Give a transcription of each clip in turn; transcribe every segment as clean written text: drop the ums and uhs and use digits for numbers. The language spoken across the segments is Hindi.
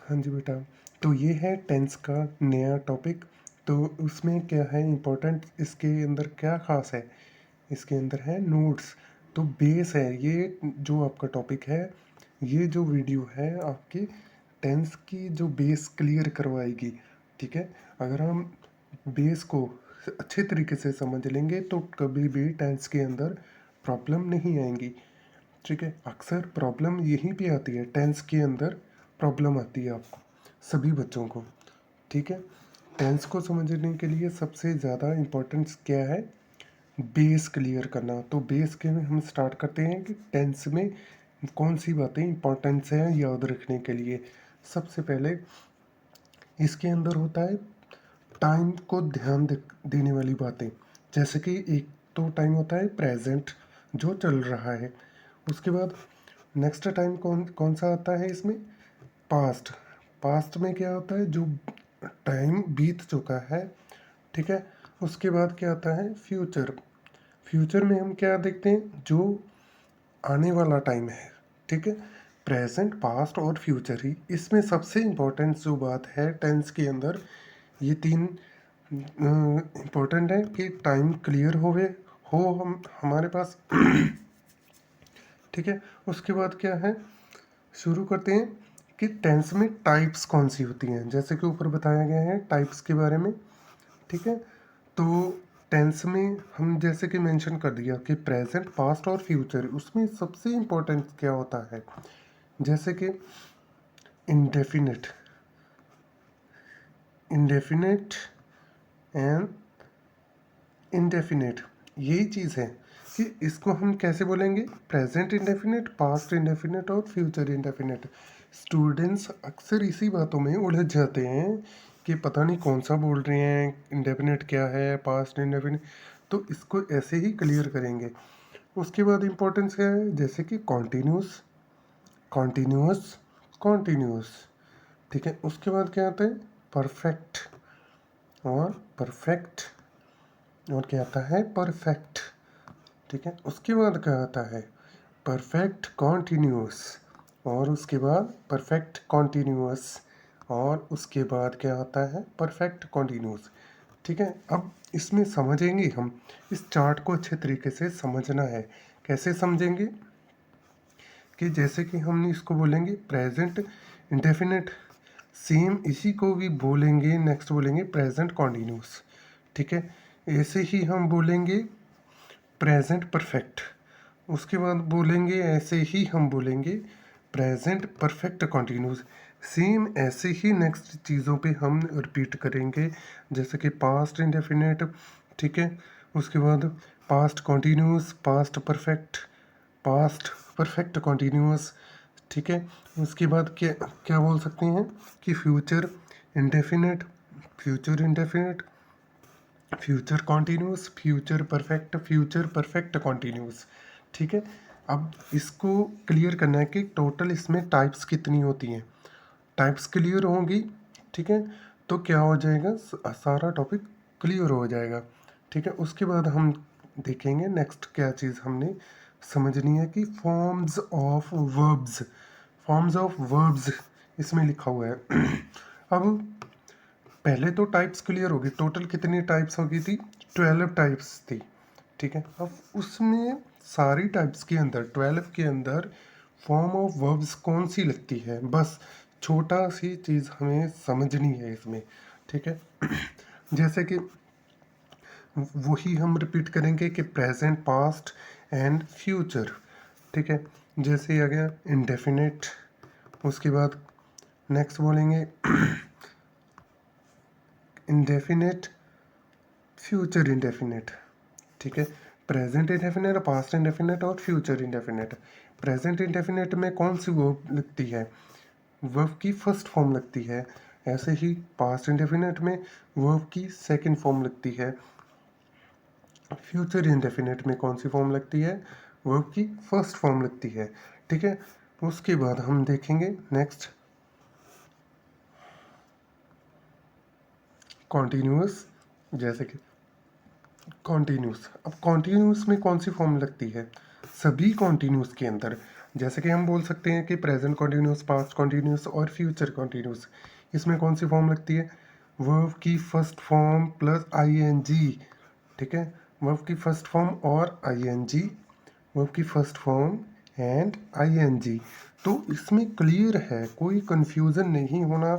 हाँ जी बेटा, तो ये है टेंस का नया टॉपिक। तो उसमें क्या है इम्पोर्टेंट, इसके अंदर क्या ख़ास है, इसके अंदर है नोट्स। तो बेस है ये जो आपका टॉपिक है, ये जो वीडियो है आपकी टेंस की जो बेस क्लियर करवाएगी। ठीक है, अगर हम बेस को अच्छे तरीके से समझ लेंगे तो कभी भी टेंस के अंदर प्रॉब्लम नहीं आएंगी। ठीक है, अक्सर प्रॉब्लम यहीं पे आती है, टेंस के अंदर प्रॉब्लम आती है आपको, सभी बच्चों को। ठीक है, टेंस को समझने के लिए सबसे ज़्यादा इम्पोर्टेंस क्या है, बेस क्लियर करना। तो बेस के में हम स्टार्ट करते हैं कि टेंस में कौन सी बातें इंपॉर्टेंस है याद रखने के लिए। सबसे पहले इसके अंदर होता है टाइम को ध्यान देने वाली बातें। जैसे कि एक तो टाइम होता है प्रेजेंट जो चल रहा है, उसके बाद नेक्स्ट टाइम कौन कौन सा आता है इसमें, पास्ट। पास्ट में क्या होता है, जो टाइम बीत चुका है। ठीक है, उसके बाद क्या आता है फ्यूचर। फ्यूचर में हम क्या देखते हैं, जो आने वाला टाइम है। ठीक है, प्रेजेंट पास्ट और फ्यूचर ही इसमें सबसे इम्पोर्टेंट जो बात है टेंस के अंदर, ये तीन इम्पोर्टेंट है कि टाइम क्लियर हो हम हमारे पास। ठीक है, उसके बाद क्या है, शुरू करते हैं कि टेंस में टाइप्स कौन सी होती हैं, जैसे कि ऊपर बताया गया है टाइप्स के बारे में। ठीक है, तो टेंस में हम जैसे कि मेंशन कर दिया कि प्रेजेंट पास्ट और फ्यूचर, उसमें सबसे इम्पोर्टेंट क्या होता है, जैसे कि इंडेफिनिट, इंडेफिनिट एंड इंडेफिनिट, यही चीज़ है कि इसको हम कैसे बोलेंगे, प्रेजेंट इंडेफिनिट, पास्ट इंडेफिनिट और फ्यूचर इंडेफिनिट। स्टूडेंट्स अक्सर इसी बातों में उलझ जाते हैं कि पता नहीं कौन सा बोल रहे हैं, इंडेफिनिट क्या है, पास्ट इंडेफिनिट। तो इसको ऐसे ही क्लियर करेंगे। उसके बाद इम्पोर्टेंस क्या है, जैसे कि कॉन्टीन्यूस, कॉन्टीन्यूअस, कॉन्टीन्यूस। ठीक है, उसके बाद क्या आता है परफेक्ट और परफेक्ट, और क्या आता है परफेक्ट। ठीक है, उसके बाद क्या आता है परफेक्ट कॉन्टीन्यूअस, और उसके बाद परफेक्ट कॉन्टीन्यूअस, और उसके बाद क्या आता है परफेक्ट कॉन्टीन्यूअस। ठीक है, अब इसमें समझेंगे हम, इस चार्ट को अच्छे तरीके से समझना है। कैसे समझेंगे कि जैसे कि हम इसको बोलेंगे प्रेजेंट इंडेफिनिट, सेम इसी को भी बोलेंगे, नेक्स्ट बोलेंगे प्रेजेंट कॉन्टीन्यूअस। ठीक है, ऐसे ही हम बोलेंगे प्रेजेंट परफेक्ट, उसके बाद बोलेंगे ऐसे ही हम बोलेंगे प्रेजेंट परफेक्ट कॉन्टीन्यूस। सेम ऐसे ही नेक्स्ट चीज़ों पे हम रिपीट करेंगे, जैसे कि पास्ट इंडेफिनिट। ठीक है, उसके बाद past continuous, past perfect, past perfect continuous. ठीक है, उसके बाद क्या क्या बोल सकते हैं कि future indefinite, future indefinite, future continuous, future perfect continuous. ठीक है, अब इसको क्लियर करना है कि टोटल इसमें टाइप्स कितनी होती हैं। टाइप्स क्लियर होंगी, ठीक है, तो क्या हो जाएगा, सारा टॉपिक क्लियर हो जाएगा। ठीक है, उसके बाद हम देखेंगे नेक्स्ट क्या चीज़ हमने समझनी है कि forms of verbs, forms of verbs इसमें लिखा हुआ है। अब पहले तो टाइप्स क्लियर होगी, टोटल कितनी टाइप्स होगी थी, 12 टाइप्स थी। ठीक है, अब उसमें सारी टाइप्स के अंदर 12 के अंदर फॉर्म ऑफ वर्ब्स कौन सी लगती है, बस छोटा सी चीज़ हमें समझनी है इसमें। ठीक है, जैसे कि वही हम रिपीट करेंगे कि प्रेजेंट पास्ट एंड फ्यूचर। ठीक है, जैसे आ गया इंडेफिनिट, उसके बाद नेक्स्ट बोलेंगे इंडेफिनिट, फ्यूचर इंडेफिनिट। ठीक है, प्रेजेंट इंडेफिनिट, पास्ट इंडेफिनिट और फ्यूचर इंडेफिनिट। प्रेजेंट इंडेफिनिट में कौन सी वर्ब लगती है, वर्ब की फर्स्ट फॉर्म लगती है। ऐसे ही पास्ट इंडेफिनिट में वर्ब की सेकंड फॉर्म लगती है। फ्यूचर इंडेफिनिट में कौन सी फॉर्म लगती है, वर्ब की फर्स्ट फॉर्म लगती है। ठीक है, उसके बाद हम देखेंगे नेक्स्ट कॉन्टीन्यूअस, जैसे कि कॉन्टीन्यूस। अब कॉन्टीन्यूस में कौन सी फॉर्म लगती है, सभी कॉन्टीन्यूस के अंदर जैसे कि हम बोल सकते हैं कि प्रेजेंट कॉन्टिन्यूस, पास्ट कॉन्टिन्यूस और फ्यूचर कॉन्टिन्यूस। इसमें कौन सी फॉर्म लगती है? वर्ब की फर्स्ट फॉर्म प्लस आईएनजी। ठीक है, वर्ब की फर्स्ट फॉर्म और आईएनजी, वर्ब की फर्स्ट फॉर्म एंड आईएनजी। तो इसमें क्लियर है, कोई कंफ्यूजन नहीं होना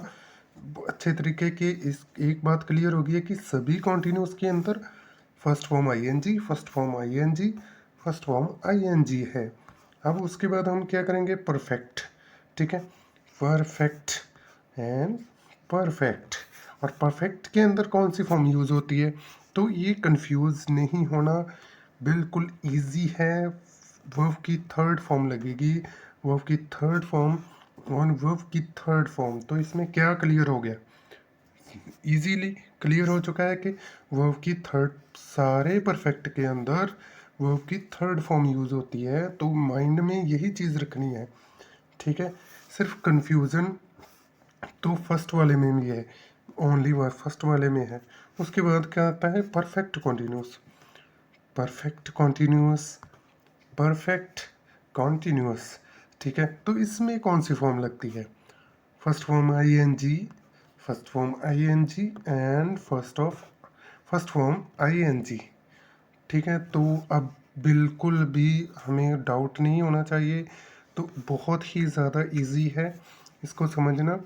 अच्छे तरीके के। इस एक बात क्लियर होगी है कि सभी कॉन्टिन्यूस के अंदर first form ING, first form ING, first form ING है। अब उसके बाद हम क्या करेंगे? परफेक्ट। ठीक है, परफेक्ट एंड परफेक्ट। और परफेक्ट के अंदर कौन सी फॉर्म यूज़ होती है? तो ये कंफ्यूज नहीं होना, बिल्कुल इजी है। वर्ब की थर्ड फॉर्म लगेगी, वर्ब की थर्ड फॉर्म और वर्ब की थर्ड फॉर्म। तो इसमें क्या क्लियर हो गया? इजीली क्लियर हो चुका है कि वर्ब की थर्ड, सारे परफेक्ट के अंदर वर्ब की थर्ड फॉर्म यूज़ होती है। तो माइंड में यही चीज़ रखनी है। ठीक है, सिर्फ कंफ्यूजन तो फर्स्ट वाले में भी है, ओनली फर्स्ट वाले में है। उसके बाद क्या आता है? Perfect continuous, perfect continuous, perfect continuous. ठीक है, तो इसमें कौन सी फॉर्म लगती है? First form I N G, first form I N G and first form I N G. ठीक है, तो अब बिल्कुल भी हमें डाउट नहीं होना चाहिए। तो बहुत ही ज़्यादा इजी है इसको समझना।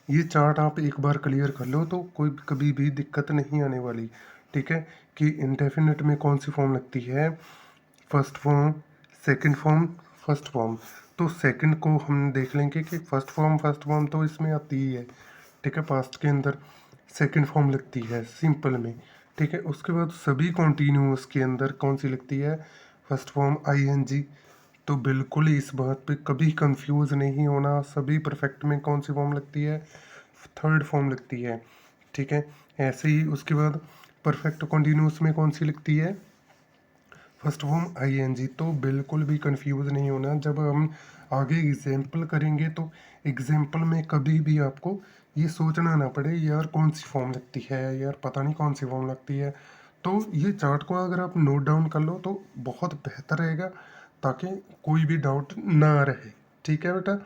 ये चार्ट आप एक बार क्लियर कर लो तो कोई कभी भी दिक्कत नहीं आने वाली। ठीक है, कि इंडेफिनिट में कौन सी फॉर्म लगती है? First form, second form, first form. तो सेकंड को हम देख लेंगे कि फर्स्ट फॉर्म तो इसमें आती ही है। ठीक है, पास्ट के अंदर सेकंड फॉर्म लगती है सिंपल में। ठीक है, उसके बाद सभी कॉन्टिन्यूस के अंदर कौन सी लगती है? First form ING. तो बिल्कुल इस बात पे कभी कंफ्यूज नहीं होना, सभी परफेक्ट में कौन सी फॉर्म लगती है? थर्ड फॉर्म लगती है। ठीक है, ऐसे ही उसके बाद परफेक्ट कॉन्टिन्यूस में कौन सी लगती है? First form ING. तो बिल्कुल भी कंफ्यूज नहीं होना। जब हम आगे एग्जाम्पल करेंगे तो एग्जाम्पल में कभी भी आपको ये सोचना ना पड़े यार कौन सी फॉर्म लगती है, यार पता नहीं कौन सी फॉर्म लगती है। तो ये चार्ट को अगर आप नोट डाउन कर लो तो बहुत बेहतर रहेगा, ताकि कोई भी डाउट ना रहे। ठीक है बेटा।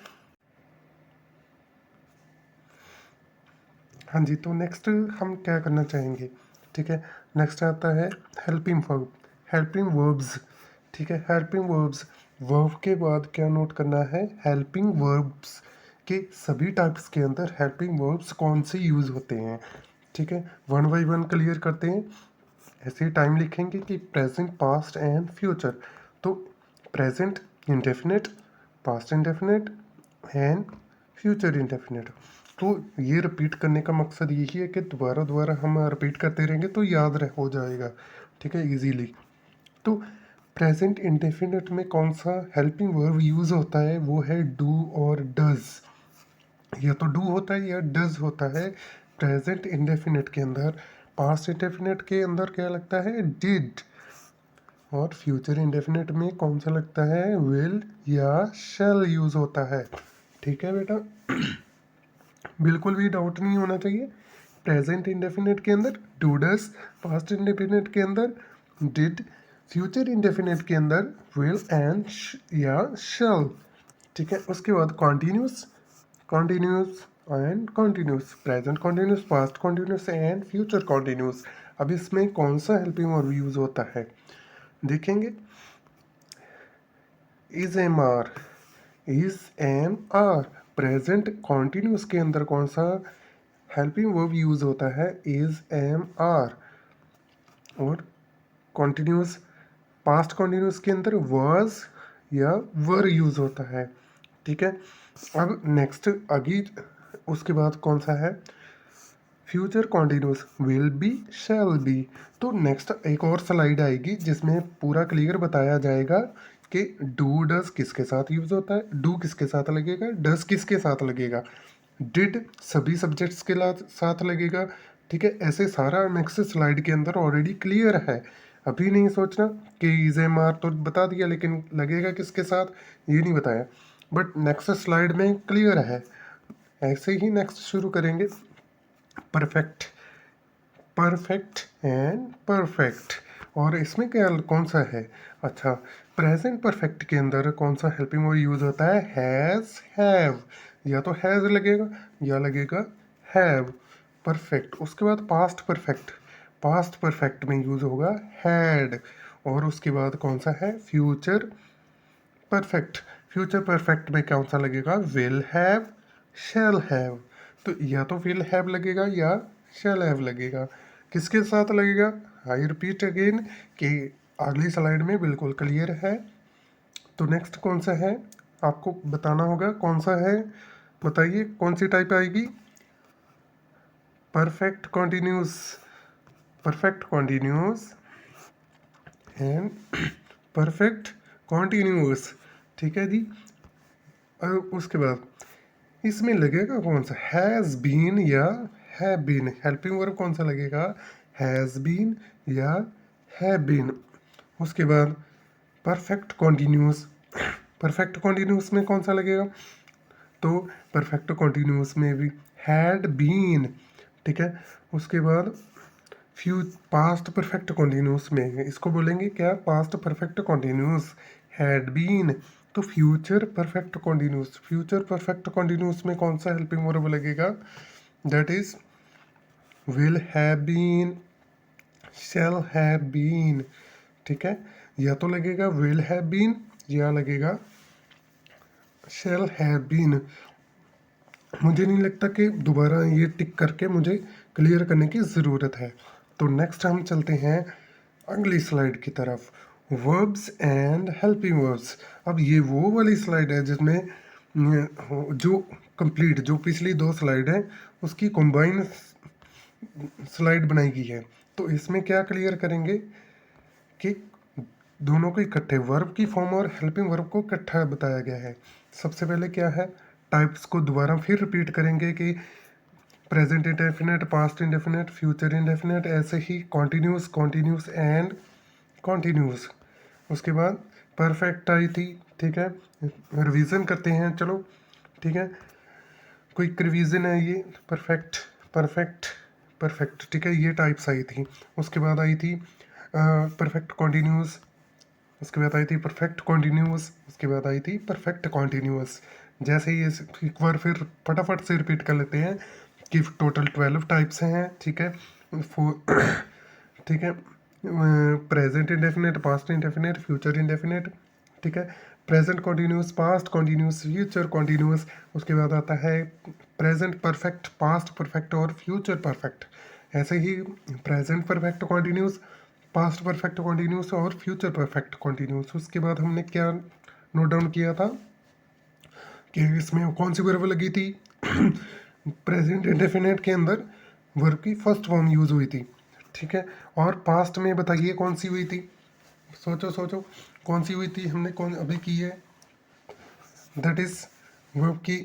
हाँ जी, तो नेक्स्ट हम क्या करना चाहेंगे? ठीक है, नेक्स्ट आता है हेल्पिंग वर्ब, हेल्पिंग वर्ब्स। ठीक है, हेल्पिंग वर्ब्स, वर्ब के बाद क्या नोट करना है? हेल्पिंग वर्ब्स के सभी टाइप्स के अंदर हेल्पिंग वर्ब्स कौन से यूज़ होते हैं। ठीक है, वन बाई वन क्लियर करते हैं। ऐसे टाइम लिखेंगे कि प्रेजेंट, पास्ट एंड फ्यूचर। तो present indefinite, past indefinite and future indefinite. तो ये रिपीट करने का मकसद यही है कि दोबारा दोबारा हम रिपीट करते रहेंगे तो याद रह हो जाएगा। ठीक है, इजीली। तो प्रेजेंट इंडेफिनिट में कौन सा हेल्पिंग वर्ब यूज़ होता है? वो है डू और डज। या तो डू होता है या डज होता है प्रेजेंट इंडेफिनिट के अंदर। पास्ट इंडेफिनिट के अंदर क्या लगता है? डिड। और फ्यूचर इंडेफिनिट में कौन सा लगता है? विल या शैल यूज होता है। ठीक है बेटा, बिल्कुल भी डाउट नहीं होना चाहिए। प्रेजेंट इंडेफिनिट के अंदर डू डज, पास्ट इंडेफिनिट के अंदर डिड, फ्यूचर इंडेफिनिट के अंदर विल एंड या शैल। ठीक है, उसके बाद continuous, continuous and continuous, present continuous, past continuous and future continuous. अब इसमें कौन सा हेल्पिंग वर्ब यूज होता है देखेंगे। Is am are, is am are. Present continuous के अंदर कौन सा हेल्पिंग वर्ब यूज होता है? Is am are. और कॉन्टिन्यूस, पास्ट कॉन्टिन्यूस के अंदर वाज या वर यूज होता है। ठीक है, अब नेक्स्ट आगे उसके बाद कौन सा है? Future continuous, will be, shall be. तो नेक्स्ट एक और स्लाइड आएगी जिसमें पूरा क्लियर बताया जाएगा कि डू डज किसके साथ यूज होता है, डू किसके साथ लगेगा, डज किसके साथ लगेगा, डिड सभी सब्जेक्ट्स के साथ लगेगा। ठीक है, ऐसे सारा नेक्स्ट स्लाइड के अंदर ऑलरेडी क्लियर है। अभी नहीं सोचना कि इज एम आर तो बता दिया लेकिन लगेगा किसके साथ ये नहीं बताया, बट नेक्स्ट स्लाइड में क्लियर है। ऐसे ही नेक्स्ट शुरू करेंगे। Perfect, perfect and perfect. और इसमें क्या कौन सा है? अच्छा, प्रेजेंट परफेक्ट के अंदर कौन सा हेल्पिंग वर्ब यूज होता है? Has, have. या तो हैज़ लगेगा या लगेगा हैव। परफेक्ट। उसके बाद पास्ट परफेक्ट, पास्ट परफेक्ट में यूज होगा हैड। और उसके बाद कौन सा है? Future perfect. फ्यूचर परफेक्ट में कौन सा लगेगा? Will have, shall have. तो या तो विल हैव लगेगा या शैल हैव लगेगा। किसके साथ लगेगा? आई रिपीट अगेन कि अगली स्लाइड में बिल्कुल क्लियर है। तो नेक्स्ट कौन सा है आपको बताना होगा, कौन सा है बताइए, कौन सी टाइप आएगी? Perfect continuous, perfect continuous and perfect continuous. ठीक है जी। और उसके बाद इसमें लगेगा कौन सा? हैज़ बीन या हैव बीन। हेल्पिंग वर्ब कौन सा लगेगा? हैज़ बीन या हैव बीन। उसके बाद परफेक्ट कॉन्टिन्यूस, परफेक्ट कॉन्टिन्यूस में कौन सा लगेगा? तो परफेक्ट कॉन्टिन्यूस में भी हैड बीन। ठीक है। उसके बाद पास्ट परफेक्ट कॉन्टिन्यूस में इसको बोलेंगे क्या? Past perfect continuous, had been. तो future perfect continuous, future perfect continuous में कौन सा हेल्पिंग वर्ब लगेगा? That is will have been, shall have been. ठीक है। या तो लगेगा विल हैव बीन या लगेगा शैल हैव बीन। मुझे नहीं लगता कि दोबारा ये टिक करके मुझे क्लियर करने की ज़रूरत है। तो नेक्स्ट हम चलते हैं अगली स्लाइड की तरफ, वर्ब्स एंड हेल्पिंग वर्ब्स। अब ये वो वाली स्लाइड है जिसमें जो कंप्लीट, जो पिछली दो स्लाइड है उसकी कंबाइन स्लाइड बनाई गई है। तो इसमें क्या क्लियर करेंगे कि दोनों को इकट्ठे, वर्ब की फॉर्म और हेल्पिंग वर्ब को इकट्ठा बताया गया है। सबसे पहले क्या है? टाइप्स को दोबारा फिर रिपीट करेंगे कि present indefinite, past indefinite, future indefinite, ऐसे ही कॉन्टिन्यूस, कॉन्टिन्यूस एंड कॉन्टिन्यूस। उसके बाद परफेक्ट आई थी। ठीक है। रिवीजन करते हैं चलो। ठीक है। क्विक रिवीजन है ये। Perfect, perfect, perfect. ठीक है, ये टाइप्स आई थी। उसके बाद आई थी परफेक्ट कॉन्टिन्यूस, उसके बाद आई थी परफेक्ट कॉन्टिन्यूस, उसके बाद आई थी परफेक्ट कॉन्टिन्यूस। जैसे ही एक बार फिर फटाफट से रिपीट कर लेते हैं कि टोटल 12 टाइप्स हैं। ठीक है। ठीक है। Present indefinite, past indefinite, future indefinite. ठीक है। Present continuous, past continuous, future continuous. उसके बाद आता है प्रेजेंट परफेक्ट, पास्ट परफेक्ट और फ्यूचर परफेक्ट। ऐसे ही present perfect continuous, past perfect continuous और फ्यूचर परफेक्ट कॉन्टिन्यूस। उसके बाद हमने क्या नोट डाउन किया था कि इसमें कौन सी वर्ब लगी थी? प्रेजेंट इंडेफिनिट के अंदर वर्ब की फर्स्ट फॉर्म यूज हुई थी। ठीक है। और पास्ट में बताइए कौन सी हुई थी? सोचो सोचो, कौन सी हुई थी? हमने कौन अभी की है? दैट इज वर्ब की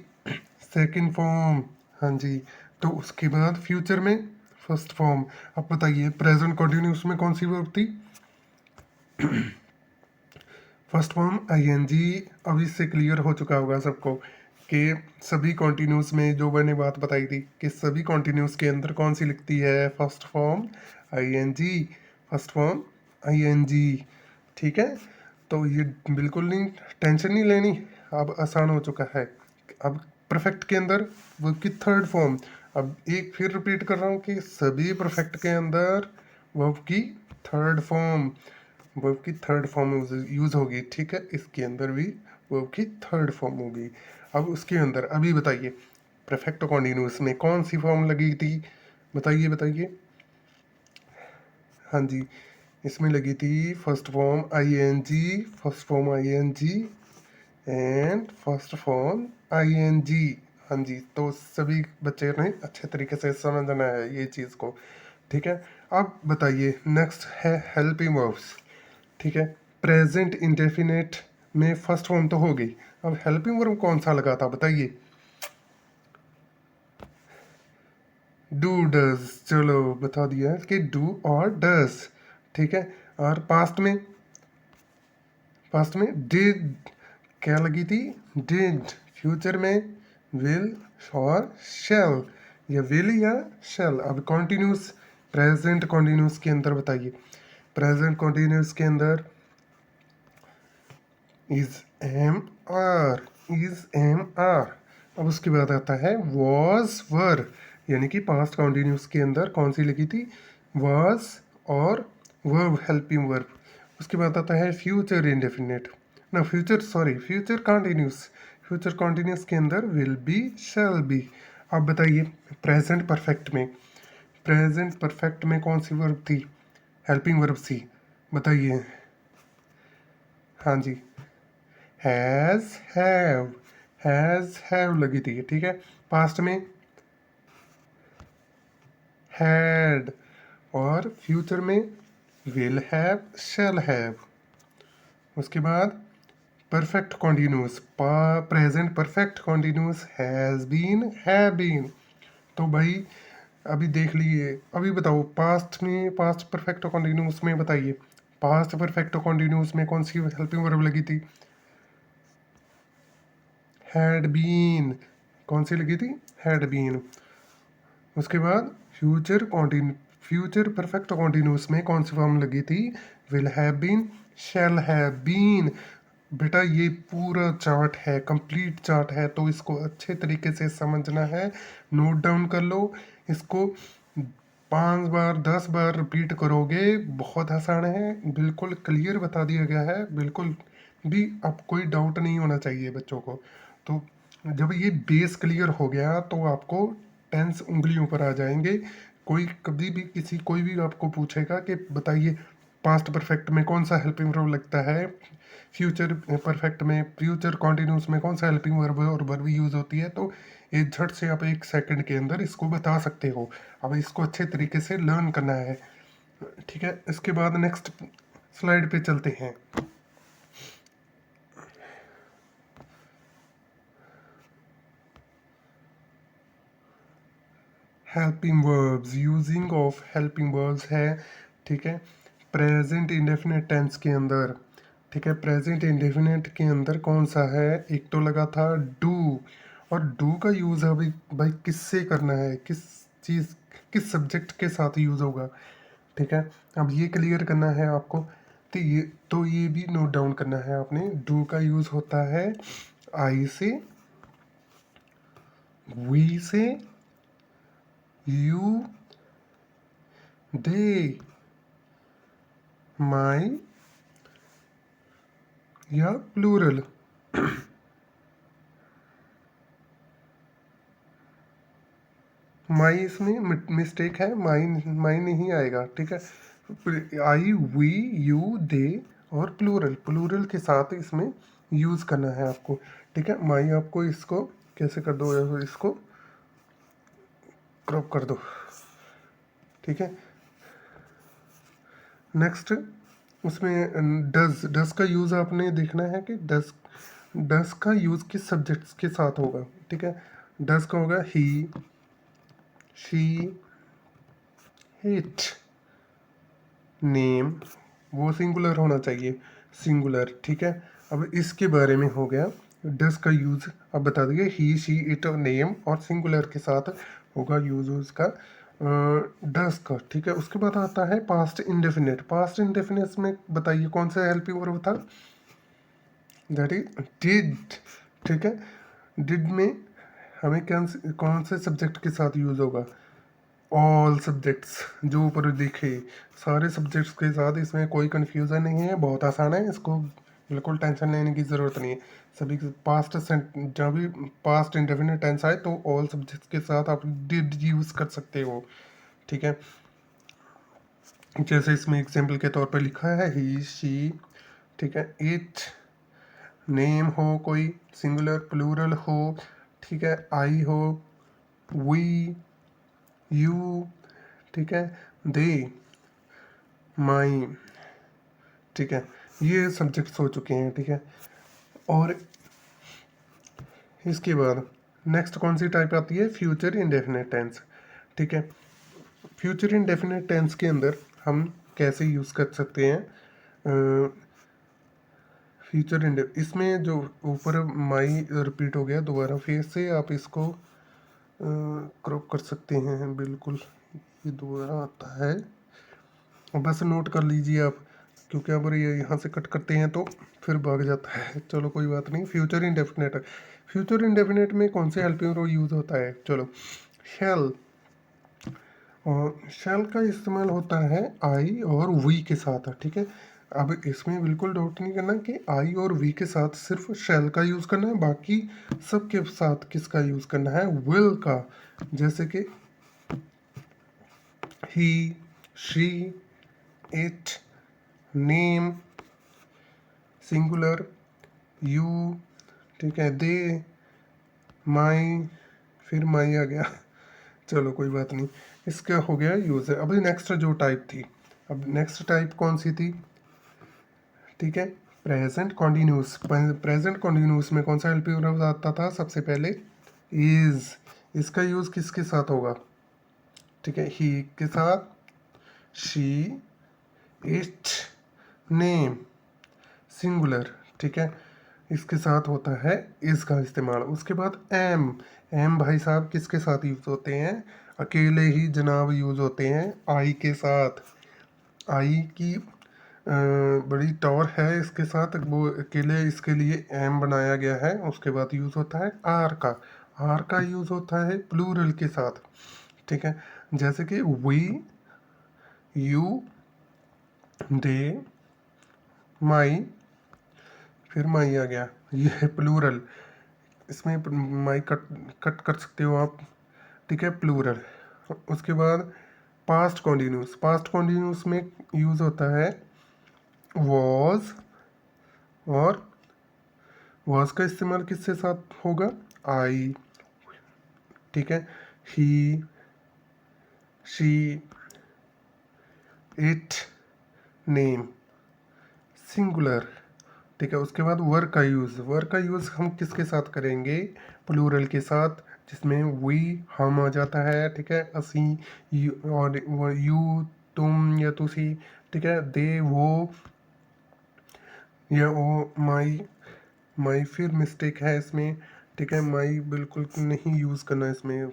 सेकंड फॉर्म। हाँ जी। तो उसके बाद फ्यूचर में फर्स्ट फॉर्म। अब बताइए प्रेजेंट कॉन्टिन्यूस में कौन सी वर्ब थी? First form ING. अब इससे क्लियर हो चुका होगा सबको कि सभी कॉन्टिन्यूस में जो मैंने बात बताई थी कि सभी कॉन्टिन्यूस के अंदर कौन सी लिखती है? First form ING, first form ING. ठीक है। तो ये बिल्कुल नहीं, टेंशन नहीं लेनी, अब आसान हो चुका है। अब परफेक्ट के अंदर वर्ब की थर्ड फॉर्म। अब एक फिर रिपीट कर रहा हूँ कि सभी परफेक्ट के अंदर वर्ब की थर्ड फॉर्म, वर्ब की थर्ड फॉर्म यूज होगी। ठीक है। इसके अंदर भी वर्ब की थर्ड फॉर्म होगी। अब उसके अंदर अभी बताइए परफेक्ट कॉन्टिन्यूस में कौन सी फॉर्म लगी थी? बताइए बताइए। हाँ जी, इसमें लगी थी first form ING, first form ING and first form ING. हाँ जी। तो सभी बच्चे ने अच्छे तरीके से समझना है ये चीज़ को। ठीक है। अब बताइए नेक्स्ट है हेल्पिंग वर्ब्स। ठीक है। प्रेजेंट इंडेफिनिट में फर्स्ट फॉर्म तो हो गई, अब हेल्पिंग वर्ब कौन सा लगा था बताइए? Do does. चलो बता दिया कि डू और डज। ठीक है। और पास्ट में डिड क्या लगी थी? डिड। फ्यूचर में विल और शैल, या विल या शैल। अब कॉन्टिन्यूस, प्रेजेंट कॉन्टिन्यूस के अंदर बताइए प्रेजेंट कॉन्टिन्यूस के अंदर is am are, is am are. अब उसके बाद आता है वॉज वर, यानी कि पास्ट कॉन्टिन्यूस के अंदर कौन सी लगी थी, वॉज और वर्ब, हेल्पिंग वर्ब। उसके बाद आता है फ्यूचर इंडेफिनिट, ना future, sorry future continuous, future continuous के अंदर विल बी, शैल बी। अब बताइए प्रेजेंट परफेक्ट में, प्रेजेंट परफेक्ट में कौन सी वर्ब थी, हेल्पिंग वर्ब सी, बताइए। हाँ जी, हैज़ हैव, हैज़ हैव लगी थी, ठीक है। पास्ट में हैड, और फ्यूचर में विल हैव, शैल हैव। उसके बाद perfect continuous, present perfect continuous has been, have been. तो भाई अभी देख लिए, अभी बताओ पास्ट में, पास्ट परफेक्ट कॉन्टिन्यूस में बताइए, पास्ट परफेक्ट कॉन्टिन्यूस में कौन सी हेल्पिंग वर्ब लगी थी, हैड बीन, कौन सी लगी थी, हैड बीन। उसके बाद future continue, future perfect continuous में कौन सी फॉर्म लगी थी, will have been, shall have been. बेटा ये पूरा चार्ट है, कंप्लीट चार्ट है, तो इसको अच्छे तरीके से समझना है, नोट डाउन कर लो इसको, 5 बार 10 बार रिपीट करोगे, बहुत आसान है, बिल्कुल क्लियर बता दिया गया है, बिल्कुल भी अब कोई डाउट नहीं होना चाहिए बच्चों को। तो जब ये बेस क्लियर हो गया तो आपको टेंस उंगलियों पर आ जाएंगे। कोई कभी भी किसी, कोई भी आपको पूछेगा कि बताइए पास्ट परफेक्ट में कौन सा हेल्पिंग वर्ब लगता है, फ्यूचर परफेक्ट में, फ्यूचर कॉन्टिन्यूस में कौन सा हेल्पिंग वर्ब और वर्ब यूज होती है, तो ये झट से आप 1 सेकंड के अंदर इसको बता सकते हो। अब इसको अच्छे तरीके से लर्न करना है, ठीक है। इसके बाद नेक्स्ट स्लाइड पे चलते हैं। Helping verbs, using of helping verbs है, ठीक है, प्रेजेंट इंडेफिनिट टेंस के अंदर, ठीक है। प्रेजेंट इंडेफिनिट के अंदर कौन सा है, एक तो लगा था डू, और डू का यूज़ अभी भाई किससे करना है, किस चीज़, किस सब्जेक्ट के साथ यूज़ होगा, ठीक है। अब ये क्लियर करना है आपको, तो ये भी नोट डाउन करना है आपने। डू का यूज़ होता है आई से, वी से, यू, दे, माई या प्लूरल। माई इसमें मिस्टेक है, माई माई नहीं आएगा, ठीक है। आई, वी, यू, दे और प्लूरल, प्लूरल के साथ इसमें यूज़ करना है आपको, ठीक है। माई आपको इसको कैसे कर दो, इसको क्रॉप कर दो, ठीक है। नेक्स्ट उसमें डज, डज का यूज़ आपने देखना है कि डज, डज का यूज़ किस सब्जेक्ट्स के साथ होगा, ठीक है। डज का होगा ही, शी, इट, नेम, वो सिंगुलर होना चाहिए, सिंगुलर, ठीक है। अब इसके बारे में हो गया डस का यूज़। अब बता दिए ही, शी, इट और नेम, और सिंगुलर के साथ होगा यूज उसका डस का, ठीक है। उसके बाद आता है पास्ट इंडेफिनिट, पास्ट इंडेफिनिट में बताइए कौन सा हेल्पिंग वर्ब था, दैट इज डिड, ठीक है। डिड में हमें कौन से सब्जेक्ट के साथ यूज़ होगा, ऑल सब्जेक्ट्स, जो ऊपर दिखे सारे सब्जेक्ट्स के साथ, इसमें कोई कन्फ्यूज़न नहीं है, बहुत आसान है, इसको बिल्कुल टेंशन लेने की ज़रूरत नहीं है। सभी पास्ट, जब भी पास्ट इंडेफिनिट टेंस आए तो ऑल सब्जेक्ट्स के साथ आप डिड यूज़ कर सकते हो, ठीक है। जैसे इसमें एग्जाम्पल के तौर पर लिखा है ही, शी, ठीक है, इट, नेम हो कोई, सिंगुलर प्लूरल हो, ठीक है, आई हो, वी, यू, ठीक है, दे, माई, ठीक है। ये सब्जेक्ट्स हो चुके हैं, ठीक है। और इसके बाद नेक्स्ट कौन सी टाइप आती है, फ्यूचर इंडेफिनिट टेंस, ठीक है। फ्यूचर इंडेफिनिट टेंस के अंदर हम कैसे यूज़ कर सकते हैं, फ्यूचर इंडे, इसमें जो ऊपर माई रिपीट हो गया दोबारा फिर से आप इसको क्रॉप कर सकते हैं, बिल्कुल ये दोबारा आता है, और बस नोट कर लीजिए आप, क्योंकि अगर ये यहाँ से कट करते हैं तो फिर भाग जाता है। चलो कोई बात नहीं। फ्यूचर इंडेफिनेट, फ्यूचर इंडेफिनेट में कौन से हेल्पिंग वर्ब यूज होता है? चलो, शैल, और शैल का इस्तेमाल होता है आई और वी के साथ, ठीक है। अब इसमें बिल्कुल डाउट नहीं करना कि आई और वी के साथ सिर्फ शैल का यूज़ करना है, बाकी सब के साथ किसका यूज़ करना है? विल का। जैसे कि he, she, it, name, singular, you, ठीक है, दे, माई, फिर माई आ गया। चलो कोई बात नहीं, इसका हो गया यूज है। अभी नेक्स्ट जो टाइप थी, अब नेक्स्ट टाइप कौन सी थी? ठीक है, प्रेजेंट कॉन्टिन्यूस। प्रेजेंट कॉन्टिन्यूस में कौन सा हेल्पिंग वर्ब आता था? सबसे पहले इज। इसका यूज किसके साथ होगा? ठीक है, ही के साथ, शी, इट, नेम, सिंगुलर, ठीक है, इसके साथ होता है इस का इस्तेमाल। उसके बाद एम। एम भाई साहब किसके साथ यूज होते हैं? अकेले ही जनाब यूज होते हैं आई के साथ। आई की बड़ी टॉर है इसके साथ, वो अकेले इसके लिए एम बनाया गया है। उसके बाद यूज होता है आर का। आर का यूज होता है प्लूरल के साथ, ठीक है, जैसे कि वी, यू, दे, माई, फिर माई आ गया, ये है प्लूरल। इसमें माई कट कट कर सकते हो आप, ठीक है, प्लूरल। उसके बाद पास्ट कॉन्टिन्यूस। पास्ट कॉन्टिन्यूस में यूज होता है वॉज, और वॉज का इस्तेमाल किसके साथ होगा? आई, ठीक है, ही, शी, इट, नेम, सिंगुलर, ठीक है। उसके बाद वर का यूज़। वर का यूज़ हम किसके साथ करेंगे? प्लूरल के साथ, जिसमें वी हम आ जाता है, ठीक है, असी, यू, और यू, तुम या तुसी, ठीक है, दे, वो या वो, माई। माई फिर मिस्टेक है इसमें, ठीक है, माई बिल्कुल नहीं यूज़ करना इसमें,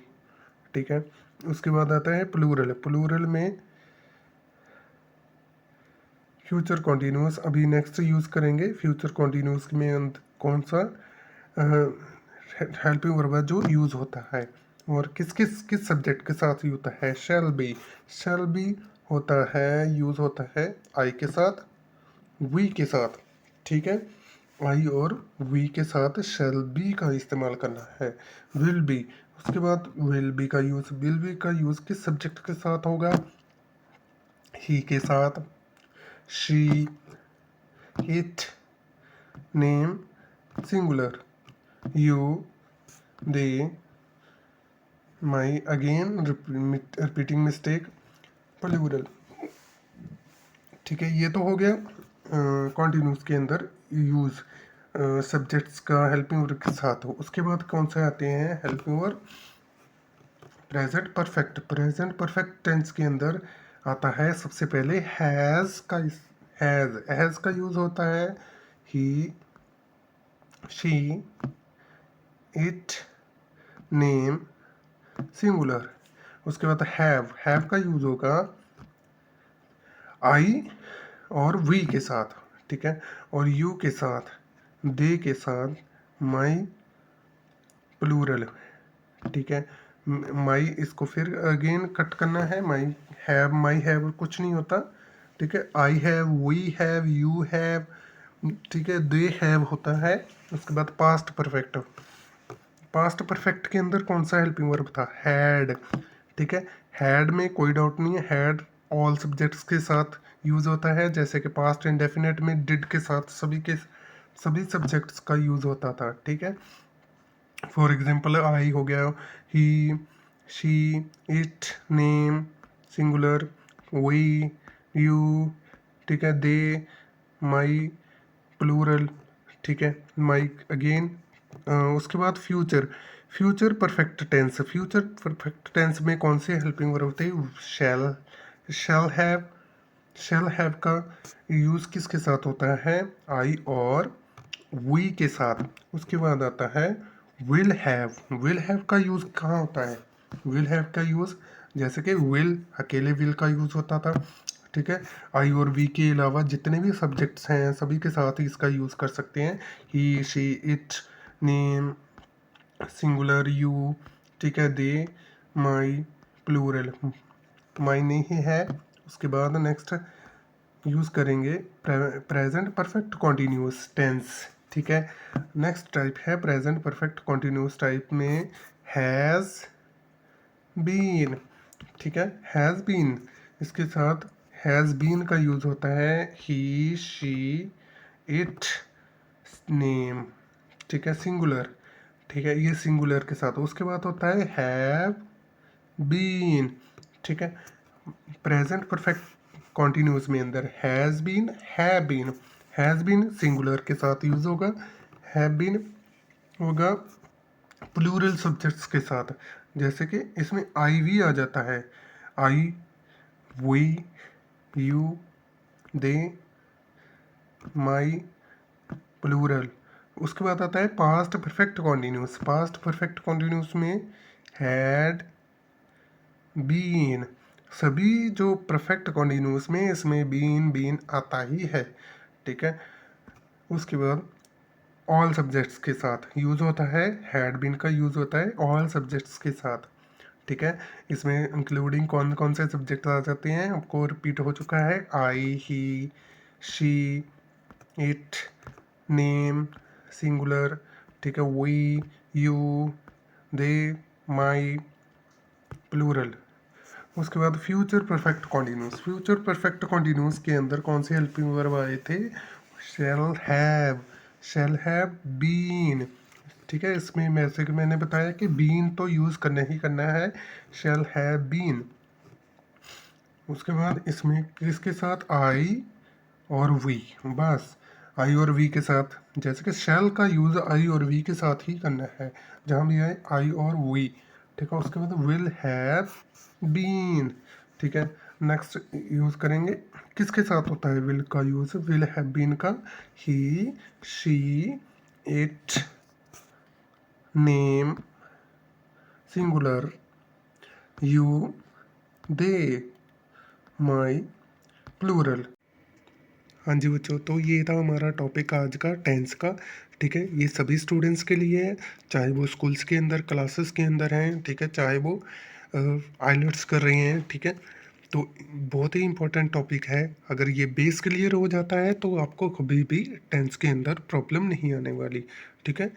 ठीक है। उसके बाद आता है प्लूरल। प्लूरल में फ्यूचर कॉन्टिन्यूस अभी नेक्स्ट यूज़ करेंगे। फ्यूचर कॉन्टिन्यूस में कौन सा हेल्पिंग वर्ब है जो यूज़ होता है, और किस किस किस सब्जेक्ट के साथ यूज होता है? Shall be. शैल बी होता है, यूज़ होता है आई के साथ, वी के साथ, ठीक है। आई और वी के साथ शैल बी का इस्तेमाल करना है। Will be. उसके बाद विल बी का यूज़। विल बी का यूज़ किस सब्जेक्ट के साथ होगा? ही के साथ, she, it, name, singular, you, they, my, again repeating mistake, plural, ठीक है। ये तो हो गया कॉन्टिन्यूस के अंदर यूज़ सब्जेक्ट्स का हेल्पिंग वर्ब के साथ हो। उसके बाद कौन से आते हैं helping verb? Present perfect. Present perfect tense के अंदर आता है सबसे पहले हैज़ का। हैज़ का यूज़ होता है ही, शी, इट, नेम, सिंगुलर। उसके बाद हैव का यूज़ होगा आई और वी के साथ, ठीक है, और यू के साथ, दे के साथ, माई, प्लूरल, ठीक है। माई इसको फिर अगेन कट करना है। माई हैव कुछ नहीं होता, ठीक है। I have, we have, you have, ठीक है, दे हैव होता है। उसके बाद पास्ट परफेक्ट। पास्ट परफेक्ट के अंदर कौन सा हेल्पिंग वर्ब था? हैड, ठीक है। हैड में कोई डाउट नहीं है, हैड ऑल सब्जेक्ट्स के साथ यूज होता है, जैसे कि पास्ट इंडेफिनिट में डिड के साथ सभी सब्जेक्ट्स का यूज होता था, ठीक है। फॉर एग्जांपल आई हो गया, he, she, it, name, singular, we, you, ठीक है, दे, माई, प्लूरल, ठीक है, माई अगेन। उसके बाद future. Future perfect tense. Future perfect tense में कौन से हेल्पिंग वर्ब होते हैं? Shall, shall have. Shall have का यूज़ किसके साथ होता है? आई और वी के साथ। उसके बाद आता है विल हैव। विल हैव का यूज़ कहाँ होता है? विल हैव का यूज़, जैसे कि विल, अकेले विल का यूज़ होता था, ठीक है। आई और वी के अलावा जितने भी सब्जेक्ट्स हैं सभी के साथ इसका यूज़ कर सकते हैं। He, she, it, name, singular, you, ठीक है, दे, माई, प्लूरल। माई नहीं है। उसके बाद नेक्स्ट यूज़ करेंगे प्रेजेंट परफेक्ट कॉन्टिन्यूस टेंस, ठीक है। नेक्स्ट टाइप है प्रेजेंट परफेक्ट कॉन्टिन्यूस टाइप में हैज़ बीन, ठीक है। हैज़ बीन, इसके साथ हैज़ बीन का यूज़ होता है ही, शी, इट, नेम, ठीक है, सिंगुलर, ठीक है, ये सिंगुलर के साथ। उसके बाद होता है हैव बीन, ठीक है। प्रेजेंट परफेक्ट कॉन्टिन्यूस में अंदर has been, has been singular के साथ यूज़ होगा, हैव बीन होगा प्लूरल सब्जेक्ट्स के साथ। जैसे कि इसमें आई वी आ जाता है, I, we, you, they, my, plural. उसके बाद आता है past perfect continuous. Past perfect continuous में हैड बीन। सभी जो परफेक्ट कॉन्टिन्यूस में इसमें बीन आता ही है, ठीक है। उसके बाद ऑल सब्जेक्ट्स के साथ यूज़ होता है, हैड बीन का यूज़ होता है ऑल सब्जेक्ट्स के साथ, ठीक है। इसमें इंक्लूडिंग कौन कौन से सब्जेक्ट आ जाते हैं आपको रिपीट हो चुका है, I, he, she, it, name, singular, ठीक है, we, you, they, my, plural. उसके बाद future perfect continuous. Future perfect continuous के अंदर कौन से हेल्पिंग वर्ब आए थे, शैल हैव बीन, ठीक है। इसमें जैसे कि मैंने बताया कि बीन तो यूज़ करना ही करना है, शैल हैव बीन। उसके बाद इसमें किसके साथ, आई और वी, बस आई और वी के साथ। जैसे कि शैल का यूज़ आई और वी के साथ ही करना है जहाँ भी आए आई और वी, ठीक है। उसके बाद विल हैव बीन, ठीक है। नेक्स्ट यूज़ करेंगे किसके साथ होता है विल का यूज़, विल हैव बीन का he, she, it, name, singular, you, they, my, plural. हाँ जी बच्चों, तो ये था हमारा टॉपिक आज का टेंस का, ठीक है। ये सभी स्टूडेंट्स के लिए है, चाहे वो स्कूल्स के अंदर क्लासेस के अंदर हैं, ठीक है, चाहे वो आइलेट्स कर रहे हैं, ठीक है। तो बहुत ही इंपॉर्टेंट टॉपिक है। अगर ये बेस क्लियर हो जाता है तो आपको कभी भी टेंस के अंदर प्रॉब्लम नहीं आने वाली, ठीक है।